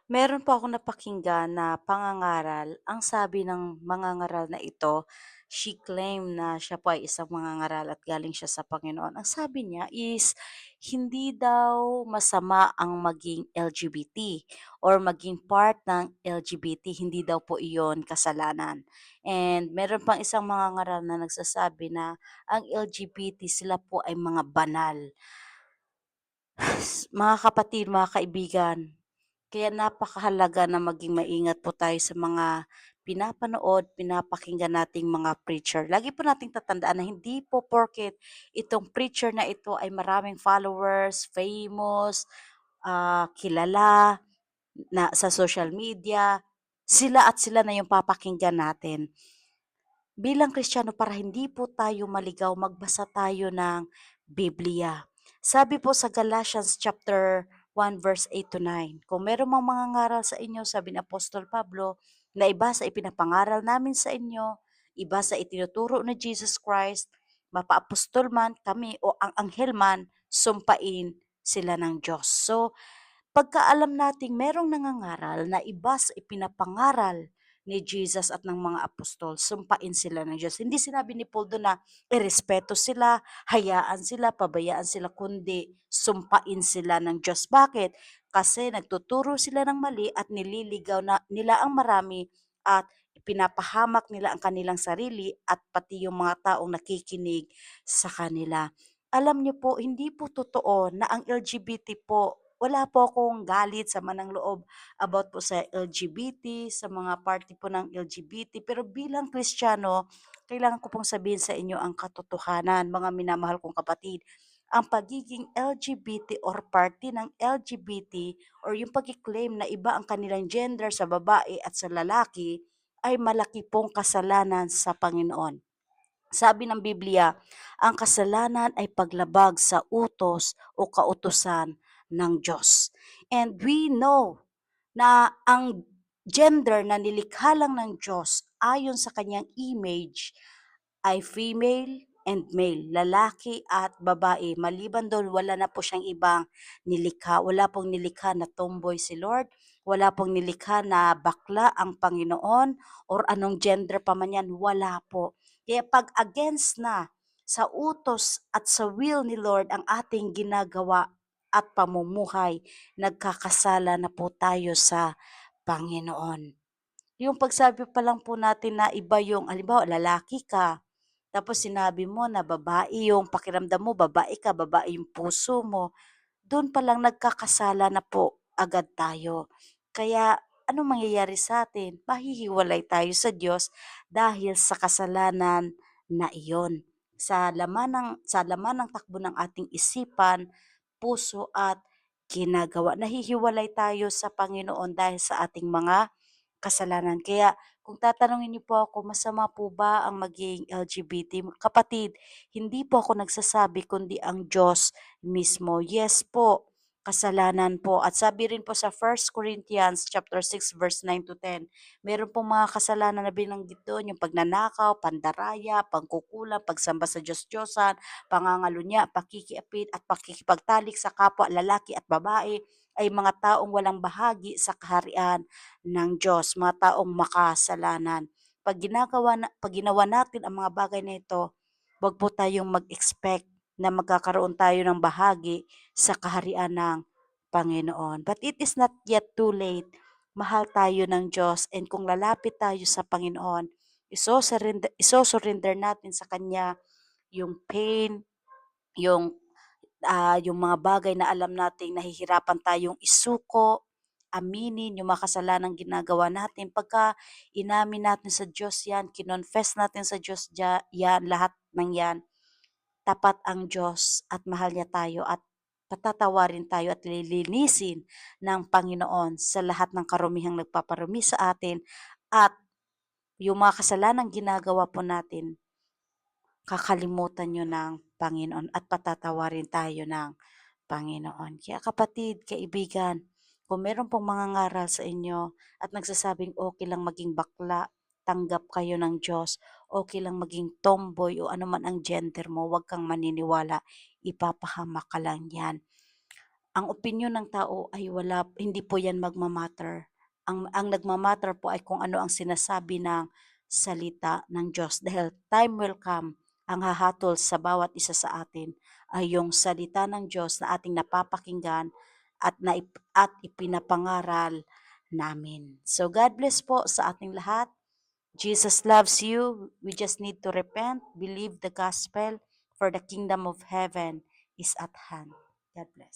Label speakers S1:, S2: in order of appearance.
S1: Meron po akong napakinggan na pangangaral. Ang sabi ng mangangaral na ito, she claimed na siya po ay isang mangangaral at galing siya sa Panginoon. Ang sabi niya is, hindi daw masama ang maging LGBT or maging part ng LGBT. Hindi daw po iyon kasalanan. And meron pang isang mangangaral na nagsasabi na ang LGBT sila po ay mga banal. Mga kapatid, mga kaibigan, kaya napakahalaga na maging maingat po tayo sa mga pinapanood, pinapakinggan nating mga preacher. Lagi po nating tatandaan na hindi po porket itong preacher na ito ay maraming followers, famous, kilala na sa social media, sila at sila na yung papakinggan natin. Bilang Kristiyano, para hindi po tayo maligaw, magbasa tayo ng Biblia. Sabi po sa Galatians chapter 1 verse 8 to 9, kung meron mang mga ngaral sa inyo, sabi ni Apostol Pablo, na iba sa ipinapangaral namin sa inyo, iba sa itinuturo ni Jesus Christ, mapaapostol man kami o ang anghel man, sumpain sila ng Diyos. So, pagkaalam nating merong nangangaral na iba sa ipinapangaral ni Jesus at ng mga apostol, sumpain sila ng Diyos. Hindi sinabi ni Paul doon na irespeto sila, hayaan sila, pabayaan sila, kundi sumpain sila ng Diyos. Bakit? Kasi nagtuturo sila ng mali at nililigaw na nila ang marami at pinapahamak nila ang kanilang sarili at pati yung mga taong nakikinig sa kanila. Alam niyo po, hindi po totoo na ang LGBT po, wala po akong galit sa manang loob about po sa LGBT, sa mga party po ng LGBT. Pero bilang Kristiyano, kailangan ko pong sabihin sa inyo ang katotohanan, mga minamahal kong kapatid. Ang pagiging LGBT or party ng LGBT or yung pag-claim na iba ang kanilang gender sa babae at sa lalaki ay malaki pong kasalanan sa Panginoon. Sabi ng Biblia, ang kasalanan ay paglabag sa utos o kautusan ng Diyos. And we know na ang gender na nilikha lang ng Diyos ayon sa kanyang image ay female and male, lalaki at babae. Maliban doon, wala na po siyang ibang nilikha. Wala pong nilikha na tomboy si Lord. Wala pong nilikha na bakla ang Panginoon or anong gender pa man yan. Wala po. Kaya pag against na sa utos at sa will ni Lord ang ating ginagawa at pamumuhay, nagkakasala na po tayo sa Panginoon. Yung pagsabi pa lang po natin na iba yung halimbawa lalaki ka, tapos sinabi mo na babae yung pakiramdam mo, babae ka, babae yung puso mo, dun pa lang nagkakasala na po agad tayo. Kaya ano mangyayari sa atin? Mahihiwalay tayo sa Diyos dahil sa kasalanan na iyon. Sa laman ng takbo ng ating isipan, puso at ginagawa. Nahihiwalay tayo sa Panginoon dahil sa ating mga kasalanan. Kaya kung tatanungin niyo po ako, masama po ba ang maging LGBT? Kapatid, hindi po ako nagsasabi kundi ang Diyos mismo. Yes po, kasalanan po. At sabi rin po sa 1 Corinthians chapter 6 verse 9 to 10, meron pong mga kasalanan na binanggit doon, yung pagnanakaw, pandaraya, pangkukulang, pagsamba sa Diyos-Diyosan, pangangalunya, pakikiapid at pakikipagtalik sa kapwa lalaki at babae ay mga taong walang bahagi sa kaharian ng Diyos, mga taong makasalanan. Pag ginawa natin ang mga bagay na ito, wag po tayong mag-expect na magkakaroon tayo ng bahagi sa kaharian ng Panginoon. But it is not yet too late. Mahal tayo ng Diyos and kung lalapit tayo sa Panginoon, iso-surrender natin sa Kanya yung pain, yung yung mga bagay na alam nating nahihirapan tayong isuko, aminin yung mga kasalanang ginagawa natin. Pagka inamin natin sa Diyos yan, kinonfess natin sa Diyos yan, lahat ng yan, tapat ang Diyos at mahal niya tayo at patatawarin tayo at lilinisin ng Panginoon sa lahat ng karumihang nagpaparumi sa atin at yung mga kasalanang ginagawa po natin, kakalimutan niyo ng Panginoon at patatawarin tayo ng Panginoon. Kaya kapatid, kaibigan, kung meron pong mga ngaral sa inyo at nagsasabing okay lang maging bakla, tanggap kayo ng Diyos, okay lang maging tomboy o ano man ang gender mo, huwag kang maniniwala, ipapahamak ka lang yan. ang opinyon ng tao ay hindi po yan magma-matter. Ang nagma-matter po ay kung ano ang sinasabi ng salita ng Diyos dahil time will come, ang hahatol sa bawat isa sa atin ay yung salita ng Diyos na ating napapakinggan at ipinapangaral namin. So God bless po sa ating lahat. Jesus loves you. We just need to repent, believe the gospel, for the kingdom of heaven is at hand. God bless.